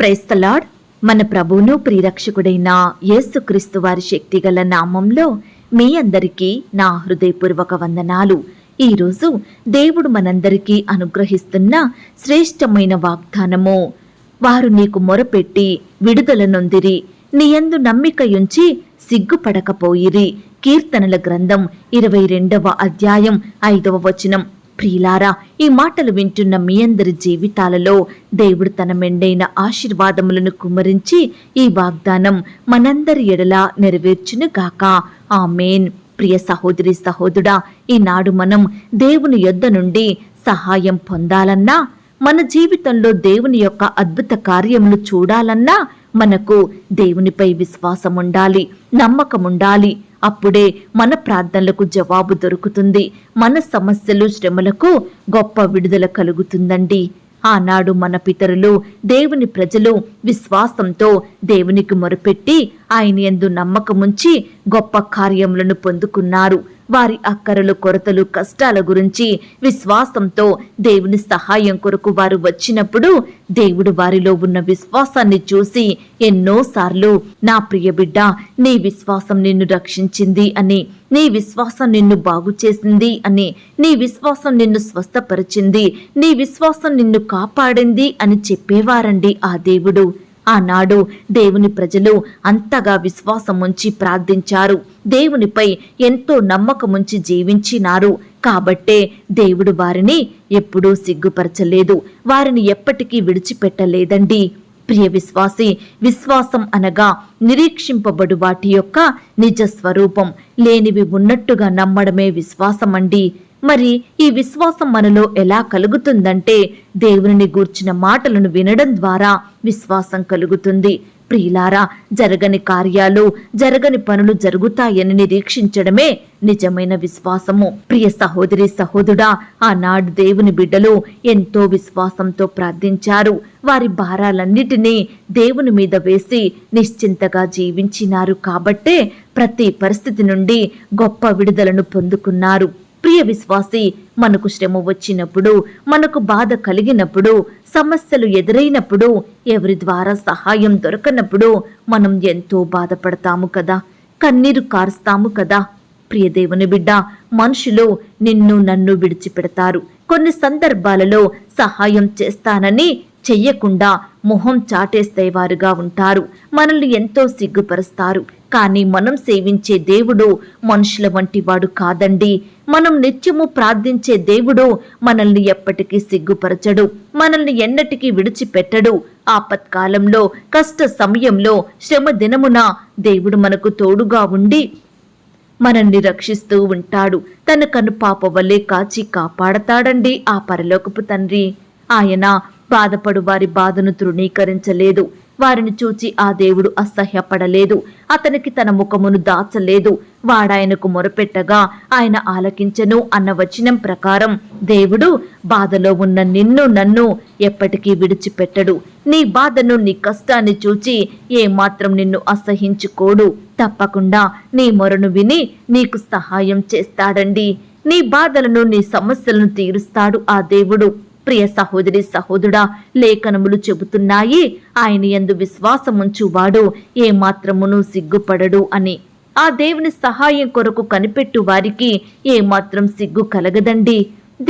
Praise the lord. మన ప్రభువును ప్రియరక్షకుడైన యేసుక్రీస్తు వారి శక్తిగల నామంలో మీ అందరికీ నా హృదయపూర్వక వందనాలు. ఈరోజు దేవుడు మనందరికీ అనుగ్రహిస్తున్న శ్రేష్టమైన వాగ్దానము, వారు నీకు మొరపెట్టి విడుదల నొందిరి, నీయందు నమ్మికయుంచి సిగ్గుపడకపోయిరి. కీర్తనల గ్రంథం 22వ అధ్యాయం 5వ వచనం. ప్రియులారా, ఈ మాటలు వింటున్న మీ అందరి జీవితాలలో దేవుడు తన మెండైన ఆశీర్వాదములను కుమ్మరించి ఈ వాగ్దానం మనందరి ఎడలా నెరవేర్చునుగాక. ఆమేన్. ప్రియ సహోదరి సహోదరుడా, ఈనాడు మనం దేవుని యొద్ద నుండి సహాయం పొందాలన్నా, మన జీవితంలో దేవుని యొక్క అద్భుత కార్యములు చూడాలన్నా మనకు దేవునిపై విశ్వాసం ఉండాలి, నమ్మకం ఉండాలి. అప్పుడే మన ప్రార్థనలకు జవాబు దొరుకుతుంది, మన సమస్యలు శ్రమలకు గొప్ప విడుదల కలుగుతుందండి. ఆనాడు మన పితరులు, దేవుని ప్రజలు విశ్వాసంతో దేవునికి మొరపెట్టి ఆయన యందు నమ్మకముంచి గొప్ప కార్యములను పొందుకున్నారు. వారి అక్కరలు, కొరతలు, కష్టాల గురించి విశ్వాసంతో దేవుని సహాయం కొరకు వారు వచ్చినప్పుడు దేవుడు వారిలో ఉన్న విశ్వాసాన్ని చూసి ఎన్నోసార్లు, నా ప్రియ బిడ్డ, నీ విశ్వాసం నిన్ను రక్షించింది అని, నీ విశ్వాసం నిన్ను బాగు చేసింది అని, నీ విశ్వాసం నిన్ను స్వస్థపరిచింది, నీ విశ్వాసం నిన్ను కాపాడింది అని చెప్పేవారండి ఆ దేవుడు. ఆనాడు దేవుని ప్రజలు అంతగా విశ్వాసముంచి ప్రార్థించారు, దేవునిపై ఎంతో నమ్మకముంచి జీవించినారు. కాబట్టే దేవుడు వారిని ఎప్పుడూ సిగ్గుపరచలేదు, వారిని ఎప్పటికీ విడిచిపెట్టలేదండి. ప్రియ విశ్వాసి, విశ్వాసం అనగా నిరీక్షింపబడు వాటి యొక్క నిజ స్వరూపం, లేనివి ఉన్నట్టుగా నమ్మడమే విశ్వాసం అండి. మరి ఈ విశ్వాసం మనలో ఎలా కలుగుతుందంటే, దేవుని గూర్చిన మాటలను వినడం ద్వారా విశ్వాసం కలుగుతుంది. ప్రియులారా, జరగని కార్యాలు, జరగని పనులు జరుగుతాయని నిరీక్షించడమే నిజమైన విశ్వాసము. ప్రియ సహోదరి సహోదరుడా, ఆనాడు దేవుని బిడ్డలు ఎంతో విశ్వాసంతో ప్రార్థించారు. వారి భారాలన్నిటినీ దేవుని మీద వేసి నిశ్చింతగా జీవించినారు. కాబట్టే ప్రతి పరిస్థితి నుండి గొప్ప విడుదలను పొందుకున్నారు. ప్రియ విశ్వాసి, మనకు శ్రమ వచ్చినప్పుడు, మనకు బాధ కలిగినప్పుడు, సమస్యలు ఎదురైనప్పుడు, ఎవరి ద్వారా సహాయం దొరకనప్పుడు మనం ఎంతో బాధపడతాము కదా, కన్నీరు కారుస్తాము కదా. ప్రియ దేవుని బిడ్డ, మనుషులు నిన్ను నన్ను విడిచిపెడతారు. కొన్ని సందర్భాలలో సహాయం చేస్తానని చెయ్యకుండా మొహం చాటేస్తేవారుగా ఉంటారు, మనల్ని ఎంతో సిగ్గుపరుస్తారు. కానీ మనం సేవించే దేవుడు మనుషుల వంటి వాడు కాదండి. మనం నిత్యము ప్రార్థించే దేవుడు మనల్ని ఎప్పటికీ సిగ్గుపరచడు, మనల్ని ఎన్నటికీ విడిచిపెట్టడు. ఆపత్కాలంలో, కష్ట సమయంలో, శ్రమ దినమున దేవుడు మనకు తోడుగా ఉండి మనల్ని రక్షిస్తూ ఉంటాడు. తన కనుపాప వలె కాచి కాపాడతాడండి ఆ పరలోకపు తండ్రి. ఆయన బాధపడు వారి బాధను తృణీకరించలేదు, వారిని చూచి ఆ దేవుడు అసహ్యపడలేదు, అతనికి తన ముఖమును దాచలేదు. వాడాయనకు మొరపెట్టగా ఆయన ఆలకించెను అన్న వచనం ప్రకారం దేవుడు బాధలో ఉన్న నిన్ను నన్ను ఎప్పటికీ విడిచిపెట్టడు. నీ బాధను, నీ కష్టాన్ని చూచి ఏమాత్రం నిన్ను అసహించుకోడు. తప్పకుండా నీ మొరను విని నీకు సహాయం చేస్తాడండి. నీ బాధలను, నీ సమస్యలను తీరుస్తాడు ఆ దేవుడు. ప్రియ సహోదరి సహోదరుడా, లేఖనములు చెబుతున్నాయి, ఆయన యందు విశ్వాసముంచువాడు ఏమాత్రమును సిగ్గుపడడు అని. ఆ దేవుని సహాయం కొరకు కనిపెట్టు వారికి ఏమాత్రం సిగ్గు కలగదండి.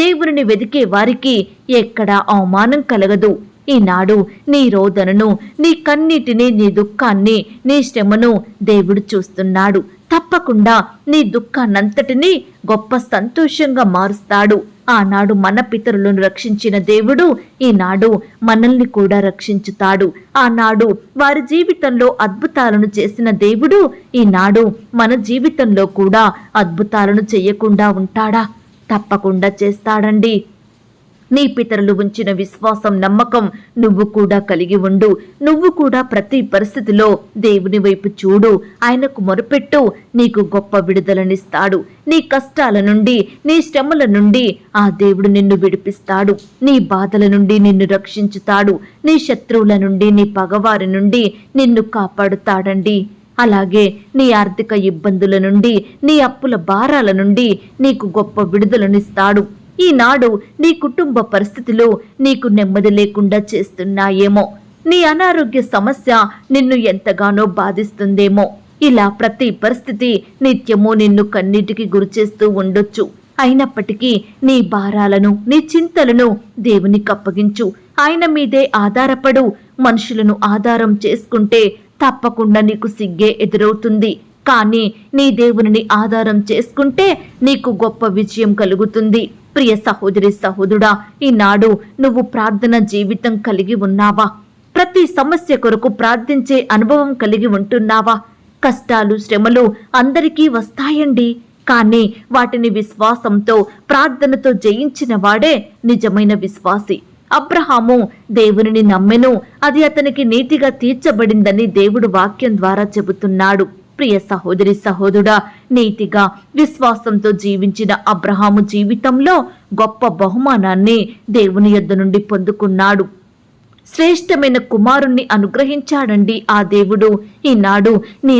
దేవుని వెదికే వారికి ఎక్కడా అవమానం కలగదు. ఈనాడు నీ రోదనను, నీ కన్నీటిని, నీ దుఃఖాన్ని, నీ శ్రమను దేవుడు చూస్తున్నాడు. తప్పకుండా నీ దుఃఖాన్నంతటినీ గొప్ప సంతోషంగా మారుస్తాడు. ఆనాడు మన పితరులను రక్షించిన దేవుడు ఈనాడు మనల్ని కూడా రక్షించుతాడు. ఆనాడు వారి జీవితంలో అద్భుతాలను చేసిన దేవుడు ఈనాడు మన జీవితంలో కూడా అద్భుతాలను చేయకుండా ఉంటాడా? తప్పకుండా చేస్తాడండి. నీ పితరులు ఉంచిన విశ్వాసం, నమ్మకం నువ్వు కూడా కలిగి ఉండు. నువ్వు కూడా ప్రతి పరిస్థితిలో దేవుని వైపు చూడు, ఆయనకు మొరపెట్టు, నీకు గొప్ప విడుదలనిస్తాడు. నీ కష్టాల నుండి, నీ శ్రమల నుండి ఆ దేవుడు నిన్ను విడిపిస్తాడు. నీ బాధల నుండి నిన్ను రక్షించుతాడు. నీ శత్రువుల నుండి, నీ పగవారి నుండి నిన్ను కాపాడుతాడండి. అలాగే నీ ఆర్థిక ఇబ్బందుల నుండి, నీ అప్పుల భారాల నుండి నీకు గొప్ప విడుదలనిస్తాడు. ఈనాడు నీ కుటుంబ పరిస్థితులు నీకు నెమ్మది లేకుండా చేస్తున్నాయేమో, నీ అనారోగ్య సమస్య నిన్ను ఎంతగానో బాధిస్తుందేమో. ఇలా ప్రతి పరిస్థితి నిత్యము నిన్ను కన్నీటికి గురిచేస్తూ ఉండొచ్చు. అయినప్పటికీ నీ భారాలను, నీ చింతలను దేవునికి అప్పగించు. ఆయన మీదే ఆధారపడు. మనుషులను ఆధారం చేసుకుంటే తప్పకుండా నీకు సిగ్గే ఎదురవుతుంది. కానీ నీ దేవుని ఆధారం చేసుకుంటే నీకు గొప్ప విజయం కలుగుతుంది. ప్రియ సహోదరి సహోదరుడా, ఈనాడు నువ్వు ప్రార్థన జీవితం కలిగి ఉన్నావా? ప్రతి సమస్య కొరకు ప్రార్థించే అనుభవం కలిగి ఉంటున్నావా? కష్టాలు, శ్రమలు అందరికీ వస్తాయండి. కానీ వాటిని విశ్వాసంతో, ప్రార్థనతో జయించిన వాడే నిజమైన విశ్వాసి. అబ్రహాము దేవునిని నమ్మెను, అది అతనికి నీతిగా తీర్చబడిందని దేవుడు వాక్యం ద్వారా చెబుతున్నాడు. ప్రియ సహోదరి సహోదరుడా, నీతిగా విశ్వాసంతో జీవించిన అబ్రహాము జీవితంలో గొప్ప బహుమానాన్ని దేవుని యొద్ద నుండి పొందుకున్నాడు. శ్రేష్టమైన కుమారుణ్ణి అనుగ్రహించాడండి ఆ దేవుడు. ఈనాడు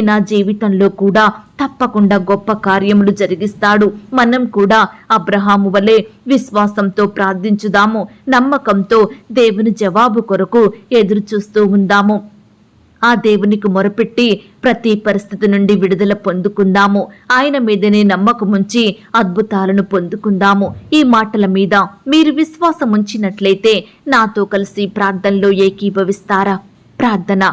నా జీవితంలో కూడా తప్పకుండా గొప్ప కార్యములు జరిగిస్తాడు. మనం కూడా అబ్రహాము వలె విశ్వాసంతో ప్రార్థించుదాము. నమ్మకంతో దేవుని జవాబు కొరకు ఎదురు చూస్తూ ఉందాము. ఆ దేవునికి మొరపెట్టి ప్రతి పరిస్థితి నుండి విడుదల పొందుకుందాము. ఆయన మీదనే నమ్మకముంచి అద్భుతాలను పొందుకుందాము. ఈ మాటల మీద మీరు విశ్వాసం ఉంచినట్లయితే నాతో కలిసి ప్రార్థనలో ఏకీభవిస్తారా? ప్రార్థన.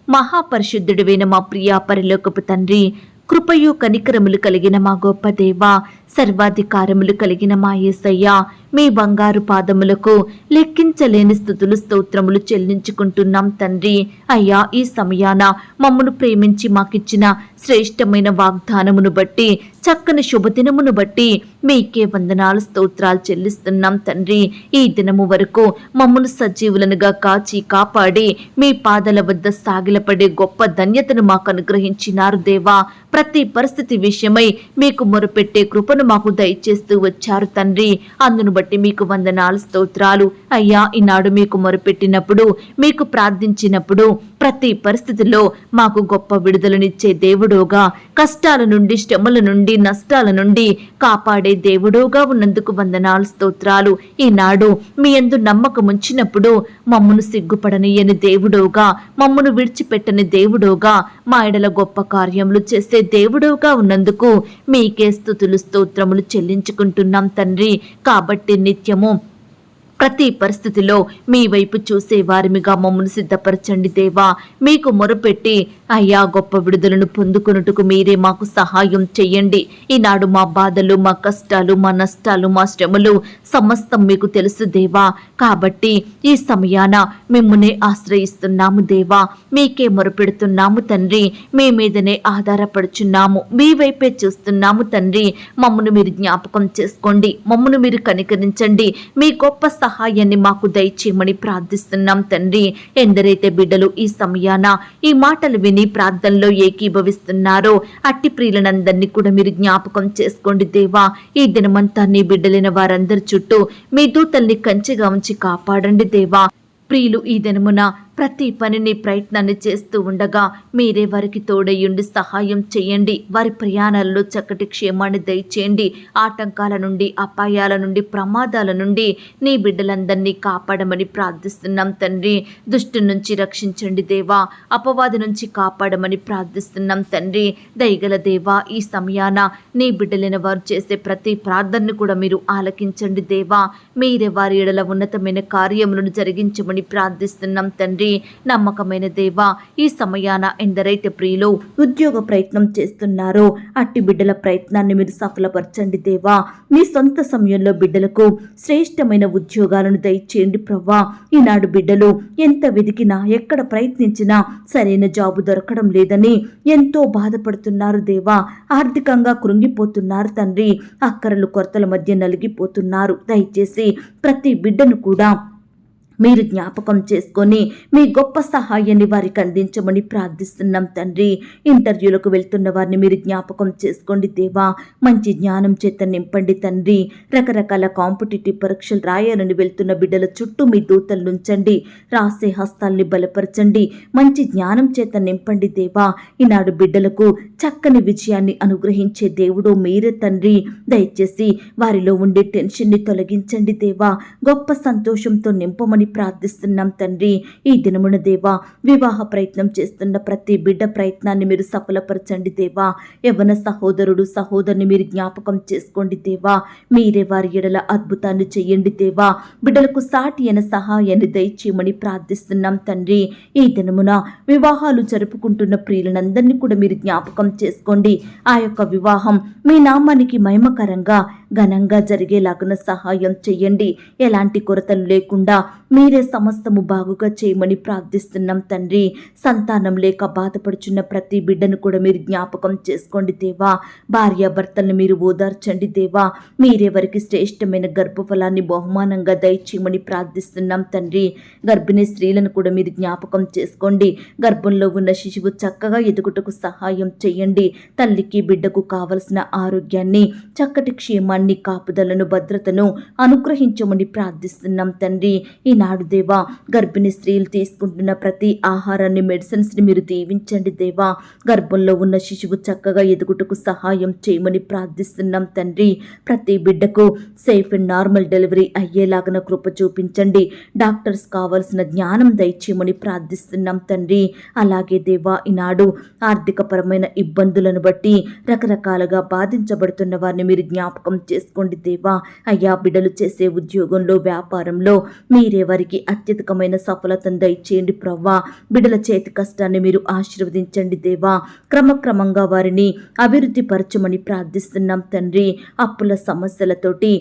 మహాపరిశుద్ధుడివైన మా ప్రియా పరలోకపు తండ్రి, కృపయు కనికరములు కలిగిన మా గొప్ప దేవా, సర్వాధికారములు కలిగిన మా యేసయ్యా, మీ బంగారు పాదములకు లెక్కించలేని స్తుతులు, స్తోత్రములు చెల్లించుకుంటున్నాం తండ్రి. అయ్యా, ఈ సమయాన మమ్మను ప్రేమించి మాకిచ్చిన శ్రేష్టమైన వాగ్దానమును బట్టి, చక్కని శుభదినమును బట్టి మీకే వందనాలు, స్తోత్రాలు చెల్లిస్తున్నాం తండ్రి. ఈ దినము వరకు మమ్మను సజీవులనుగా కాచి కాపాడి మీ పాదల వద్ద సాగిలపడే గొప్ప ధన్యతను మాకు అనుగ్రహించినారు దేవా. ప్రతి పరిస్థితి విషయమై మీకు మొరపెట్టే కృపను మాకు దయచేస్తూ వచ్చారు తండ్రి. అందును బట్టి మీకు వందనాలు, స్తోత్రాలు. అయ్యా, ఈనాడు మీకు మొరపెట్టినప్పుడు, మీకు ప్రార్థించినప్పుడు ప్రతి పరిస్థితిలో మాకు గొప్ప విడుదలనిచ్చే దేవుడోగా, కష్టాల నుండి, శ్రమల నుండి, నష్టాల నుండి కాపాడే దేవుడోగా ఉన్నందుకు వందనాలు, స్తోత్రాలు. ఈనాడు మీ యందు నమ్మకం ఉంచినప్పుడు మమ్మను సిగ్గుపడనియని దేవుడోగా, మమ్మను విడిచిపెట్టని దేవుడోగా, మా ఎడల గొప్ప కార్యములు చేసే దేవుడోగా ఉన్నందుకు మీకే స్తుతులు, స్తోత్రములు చెల్లించుకుంటున్నాం తండ్రి. కాబట్టి నిత్యము ప్రతి పరిస్థితిలో మీ వైపు చూసే వారిమిగా మమ్మల్ని సిద్ధపరచండి దేవా. మీకు మొరపెట్టి అయ్యా గొప్ప విడుదలను పొందుకున్నట్టుకు మీరే మాకు సహాయం చెయ్యండి. ఈనాడు మా బాధలు, మా కష్టాలు, మా నష్టాలు, మా శ్రమలు సమస్తం మీకు తెలుసు దేవా. కాబట్టి ఈ సమయాన మిమ్మునే ఆశ్రయిస్తున్నాము దేవా. మీకే మొరపెడుతున్నాము తండ్రి. మీ మీదనే ఆధారపడుచున్నాము. మీ వైపే చూస్తున్నాము తండ్రి. మమ్మను మీరు జ్ఞాపకం చేసుకోండి. మమ్మను మీరు కనికరించండి. మీ గొప్ప సహాయాన్ని మాకు దయచేయమని ప్రార్థిస్తున్నాం తండ్రి. ఎందరైతే బిడ్డలు ఈ సమయాన ఈ మాటలు విని ప్రార్థనలో ఏకీభవిస్తున్నారో అట్టి ప్రియులనందరినీ కూడా మీరు జ్ఞాపకం చేసుకోండి దేవా. ఈ దినమంతా నీ బిడ్డలైన వారందరి చుట్టూ మీ దూతల్ని కంచెగా ఉంచి కాపాడండి దేవా. ప్రియులు ఈ దినమున ప్రతి పనిని, ప్రయత్నాన్ని చేస్తూ ఉండగా మీరే వారికి తోడయ్యుండి సహాయం చేయండి. వారి ప్రయాణాలలో చక్కటి క్షేమాన్ని దయచేయండి. ఆటంకాల నుండి, అపాయాల నుండి, ప్రమాదాల నుండి నీ బిడ్డలందరినీ కాపాడమని ప్రార్థిస్తున్నాం తండ్రి. దుష్టు నుంచి రక్షించండి దేవా. అపవాది నుంచి కాపాడమని ప్రార్థిస్తున్నాం తండ్రి. దయగల దేవా, ఈ సమయాన నీ బిడ్డలైన వారు చేసే ప్రతి ప్రార్థనను కూడా మీరు ఆలకించండి దేవా. మీరే వారి ఎడల ఉన్నతమైన కార్యములను జరిగించమని ప్రార్థిస్తున్నాం తండ్రి. నమ్మకమైన దేవా, ఈ సమయాన ఎందరైతే ప్రియులు ఉద్యోగ ప్రయత్నం చేస్తున్నారో అట్టి బిడ్డల ప్రయత్నాన్ని మీరు సఫలపరచండి దేవా. మీ సొంత సమయంలో బిడ్డలకు శ్రేష్టమైన ఉద్యోగాలను దయచేయండి ప్రవ్వా. ఈనాడు బిడ్డలు ఎంత వెతికినా, ఎక్కడ ప్రయత్నించినా సరైన జాబు దొరకడం లేదని ఎంతో బాధపడుతున్నారు దేవా. ఆర్థికంగా కృంగిపోతున్నారు తండ్రి. అక్కరలు, కొరతల మధ్య నలిగిపోతున్నారు. దయచేసి ప్రతి బిడ్డను కూడా మీరు జ్ఞాపకం చేసుకొని మీ గొప్ప సహాయాన్ని వారికి అందించమని ప్రార్థిస్తున్నాం తండ్రి. ఇంటర్వ్యూలకు వెళ్తున్న వారిని మీరు జ్ఞాపకం చేసుకోండి దేవా. మంచి జ్ఞానం చేత నింపండి తండ్రి. రకరకాల కాంపిటేటివ్ పరీక్షలు రాయాలని వెళ్తున్న బిడ్డల చుట్టూ మీ దూతలు ఉంచండి. రాసే హస్తాల్ని బలపరచండి. మంచి జ్ఞానం చేత నింపండి దేవా. ఈనాడు బిడ్డలకు చక్కని విజయాన్ని అనుగ్రహించే దేవుడు మీరే తండ్రి. దయచేసి వారిలో ఉండే టెన్షన్ని తొలగించండి దేవా. గొప్ప సంతోషంతో నింపమని చేయమని ప్రార్థిస్తున్నాం తండ్రి. ఈ దినమున దేవా, వివాహ ప్రయత్నం చేస్తున్న ప్రతి బిడ్డ ప్రయత్నాన్ని మీరు సఫలపరచండి దేవా. యవ్వన సహోదరుడు సహోదరుని మీరు జ్ఞాపకం చేసుకోండి దేవా. మీరే వారి ఎడల అద్భుతాన్ని చెయ్యండి దేవా. బిడ్డలకు సాటి అయిన సహాయాన్ని దయచేయమని ప్రార్థిస్తున్నాం తండ్రి. ఈ దినమున వివాహాలు జరుపుకుంటున్న ప్రియులందరినీ కూడా మీరు జ్ఞాపకం చేసుకోండి. ఆ యొక్క వివాహం మీ నామానికి మహిమకరంగా ఘనంగా జరిగేలాగున సహాయం చెయ్యండి. ఎలాంటి కొరతలు లేకుండా మీరే సమస్తము బాగుగా చేయమని ప్రార్థిస్తున్నాం తండ్రి. సంతానం లేక బాధపడుచున్న ప్రతి బిడ్డను కూడా మీరు జ్ఞాపకం చేసుకోండి దేవా. భార్యాభర్తలను మీరు ఓదార్చండి దేవా. మీరే వారికి శ్రేష్టమైన గర్భఫలాన్ని బహుమానంగా దయచేయమని ప్రార్థిస్తున్నాం తండ్రి. గర్భిణీ స్త్రీలను కూడా మీరు జ్ఞాపకం చేసుకోండి. గర్భంలో ఉన్న శిశువు చక్కగా ఎదుగుటకు సహాయం చేయండి. తల్లికి బిడ్డకు కావలసిన ఆరోగ్యాన్ని, చక్కటి క్షేమాన్ని, కాపుదలను, భద్రతను అనుగ్రహించమని ప్రార్థిస్తున్నాం తండ్రి. ఈనాడు దేవా, గర్భిణీ స్త్రీలు తీసుకుంటున్న ప్రతి ఆహారాన్ని, మెడిసిన్స్ ని మీరు దీవించండి దేవా. గర్భంలో ఉన్న శిశువు చక్కగా ఎదుగుటకు సహాయం చేయమని ప్రార్థిస్తున్నాం తండ్రి. ప్రతి బిడ్డకు సేఫ్ అండ్ నార్మల్ డెలివరీ అయ్యేలాగన కృప చూపించండి. డాక్టర్స్ కావలసిన జ్ఞానం దయచేయమని ప్రార్థిస్తున్నాం తండ్రి. అలాగే దేవా, ఈనాడు ఆర్థికపరమైన ఇబ్బందులను బట్టి రకరకాలుగా బాధించబడుతున్న వారిని మీరు జ్ఞాపకం చేసుకోండి దేవా. అయ్యా, బిడ్డలు చేసే ఉద్యోగంలో, వ్యాపారంలో మీరే వారికి అత్యధికమైన సఫలతను దయచేయండి ప్రవ్వా. బిడ్డల చేతి కష్టాన్ని మీరు ఆశీర్వదించండి దేవా. క్రమక్రమంగా వారిని అభివృద్ధి పరచమని ప్రార్థిస్తున్నాం తండ్రి. అప్పుల సమస్యలతోటి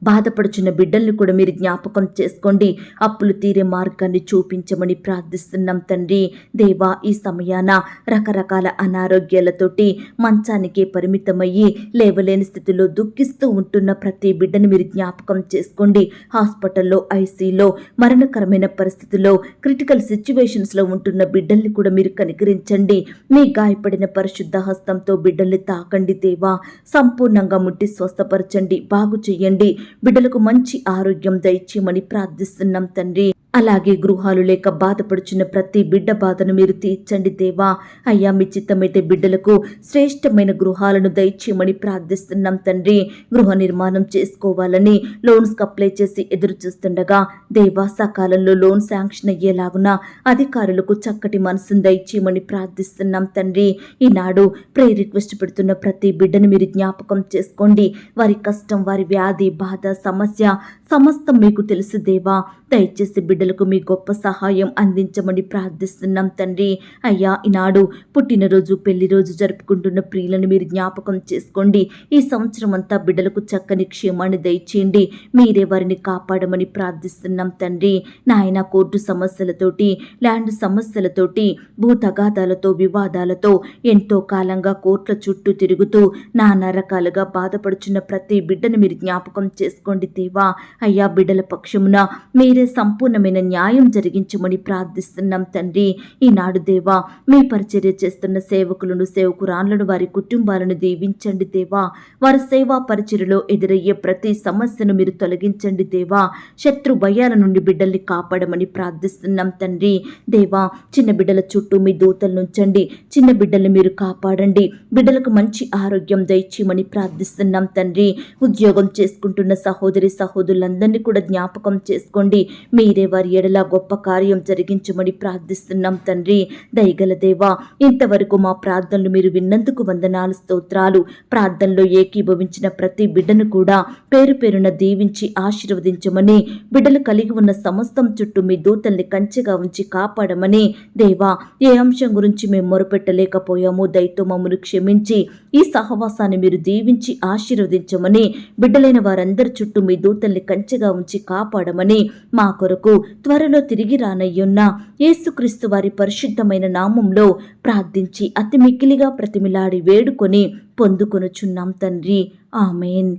బాధపడుచున్న బిడ్డల్ని కూడా మీరు జ్ఞాపకం చేసుకోండి. అప్పులు తీరే మార్గాన్ని చూపించమని ప్రార్థిస్తున్నాం తండ్రి. దేవా, ఈ సమయాన రకరకాల అనారోగ్యాలతోటి మంచానికే పరిమితమయ్యి లేవలేని స్థితిలో దుఃఖిస్తూ ఉంటున్న ప్రతి బిడ్డను మీరు జ్ఞాపకం చేసుకోండి. హాస్పిటల్లో, ఐసీలో, మరణకరమైన పరిస్థితుల్లో, క్రిటికల్ సిచ్యువేషన్స్లో ఉంటున్న బిడ్డల్ని కూడా మీరు కనికరించండి. మీ గాయపడిన పరిశుద్ధ హస్తంతో బిడ్డల్ని తాకండి దేవా. సంపూర్ణంగా ముట్టి స్వస్థపరచండి, బాగు చెయ్యండి. బిడ్డలకు మంచి ఆరోగ్యం దయచేయమని ప్రార్థిస్తున్నాం తండ్రి. అలాగే గృహాలు లేక బాధపడుచున్న ప్రతి బిడ్డ బాధను మీరు తీర్చండి దేవా. అయ్యా, మీ చిత్తమైతే బిడ్డలకు శ్రేష్టమైన గృహాలను దయచేయమని ప్రార్థిస్తున్నాం తండ్రి. గృహ నిర్మాణం చేసుకోవాలని లోన్స్కి అప్లై చేసి ఎదురు చూస్తుండగా దేవా, సకాలంలో లోన్ శాంక్షన్ అయ్యేలాగున అధికారులకు చక్కటి మనసును దయచేయమని ప్రార్థిస్తున్నాం తండ్రి. ఈనాడు ప్రేయర్ రిక్వెస్ట్ పెడుతున్న ప్రతి బిడ్డను మీరు జ్ఞాపకం చేసుకోండి. వారి కష్టం, వారి వ్యాధి, బాధ, సమస్య సమస్తం మీకు తెలుసు దేవా. దయచేసి బిడ్డలకు మీ గొప్ప సహాయం అందించమని ప్రార్థిస్తున్నాం తండ్రి. అయ్యా, ఈనాడు పుట్టినరోజు, పెళ్లి రోజు జరుపుకుంటున్న ప్రియులను మీరు జ్ఞాపకం చేసుకోండి. ఈ సంవత్సరం అంతా బిడ్డలకు చక్కని క్షేమాన్ని దయచేయండి. మీరే వారిని కాపాడమని ప్రార్థిస్తున్నాం తండ్రి. నాయన, కోర్టు సమస్యలతోటి, ల్యాండ్ సమస్యలతోటి, భూ తగాదాలతో, వివాదాలతో ఎంతో కాలంగా కోర్టుల చుట్టూ తిరుగుతూ నానా రకాలుగా బాధపడుచున్న ప్రతి బిడ్డను మీరు జ్ఞాపకం చేసుకోండి దేవా. అయ్యా, బిడ్డల పక్షమున మీరే సంపూర్ణమైన న్యాయం జరిగించమని ప్రార్థిస్తున్నాం తండ్రి. ఈనాడు దేవా, మీ పరిచర్య చేస్తున్న సేవకులను, సేవకురాళ్లను, వారి కుటుంబాలను దీవించండి దేవా. వారి సేవా పరిచర్యలో ఎదురయ్యే ప్రతి సమస్యను మీరు తొలగించండి దేవా. శత్రు భయాల నుండి బిడ్డల్ని కాపాడమని ప్రార్థిస్తున్నాం తండ్రి. దేవా, చిన్న బిడ్డల చుట్టూ మీ దూతలు నుంచండి. చిన్న బిడ్డల్ని మీరు కాపాడండి. బిడ్డలకు మంచి ఆరోగ్యం దయచేయమని ప్రార్థిస్తున్నాం తండ్రి. ఉద్యోగం చేసుకుంటున్న సహోదరి సహోదరులందరినీ కూడా జ్ఞాపకం చేసుకోండి. మీరే వారి ఎడల గొప్ప కార్యం జరిగించమని ప్రార్థిస్తున్నాం తండ్రి. దయగల దేవా, ఇంతవరకు మా ప్రార్థనలు మీరు విన్నందుకు వందనాలు, స్తోత్రాలు. ప్రార్థనలో ఏకీభవించిన ప్రతి బిడ్డను కూడా పేరు పేరున దీవించి ఆశీర్వదించమని, బిడ్డలు కలిగి ఉన్న సమస్తం చుట్టూ మీ దూతల్ని కంచెగా ఉంచి కాపాడమని, దేవా, ఏ అంశం గురించి మేము మొరపెట్టలేకపోయామో దయతో మమ్మల్ని క్షమించి ఈ సహవాసాన్ని మీరు దీవించి ఆశీర్వదించమని, బిడ్డలైన వారందరి చుట్టూ మీ దూతల్ని కంచెగా ఉంచి కాపాడమని, మా కొరకు త్వరలో తిరిగి రానయ్యున్న యేసుక్రీస్తు వారి పరిశుద్ధమైన నామంలో ప్రార్థించి అతి మిక్కిలిగా ప్రతిమిలాడి వేడుకొని పొందుకొనుచున్నాం తండ్రి. ఆమేన్.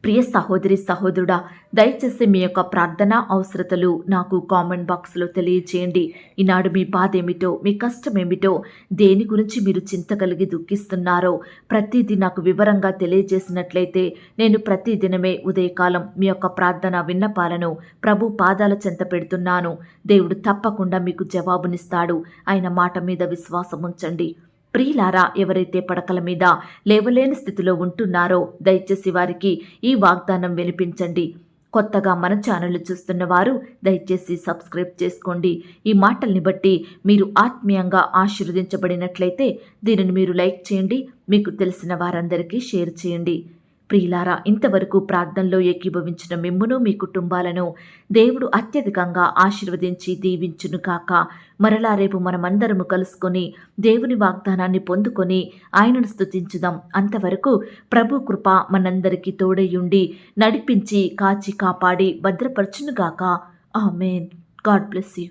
ప్రియ సహోదరి సహోదరుడా, దయచేసి మీ యొక్క ప్రార్థన అవసరతలు నాకు కామెంట్ బాక్స్లో తెలియచేయండి. ఈనాడు మీ బాధ ఏమిటో, మీ కష్టం ఏమిటో, దేని గురించి మీరు చింత కలిగి దుఃఖిస్తున్నారో ప్రతిదీ నాకు వివరంగా తెలియజేసినట్లయితే నేను ప్రతిదినమే ఉదయకాలం మీ యొక్క ప్రార్థన విన్నపాలను ప్రభు పాదాల చెంత పెడుతున్నాను. దేవుడు తప్పకుండా మీకు జవాబునిస్తాడు. ఆయన మాట మీద విశ్వాసం ఉంచండి. ప్రియులారా, ఎవరైతే పడకల మీద లేవలేని స్థితిలో ఉంటున్నారో దయచేసి వారికి ఈ వాగ్దానం వినిపించండి. కొత్తగా మన ఛానల్ చూస్తున్న వారు దయచేసి సబ్స్క్రైబ్ చేసుకోండి. ఈ మాటల్ని బట్టి మీరు ఆత్మీయంగా ఆశీర్వదించబడినట్లయితే దీనిని మీరు లైక్ చేయండి, మీకు తెలిసిన వారందరికీ షేర్ చేయండి. ప్రియులారా, ఇంతవరకు ప్రార్థనలో ఏకీభవించిన మిమ్మును మీ కుటుంబాలను దేవుడు అత్యధికంగా ఆశీర్వదించి దీవించును కాక. మరలా రేపు మనమందరము కలుసుకొని దేవుని వాగ్దానాన్ని పొందుకొని ఆయనను స్తుతించుదాం. అంతవరకు ప్రభు కృప మనందరికీ తోడయుండి నడిపించి కాచి కాపాడి భద్రపరచునుగాక. ఆమేన్. God bless you.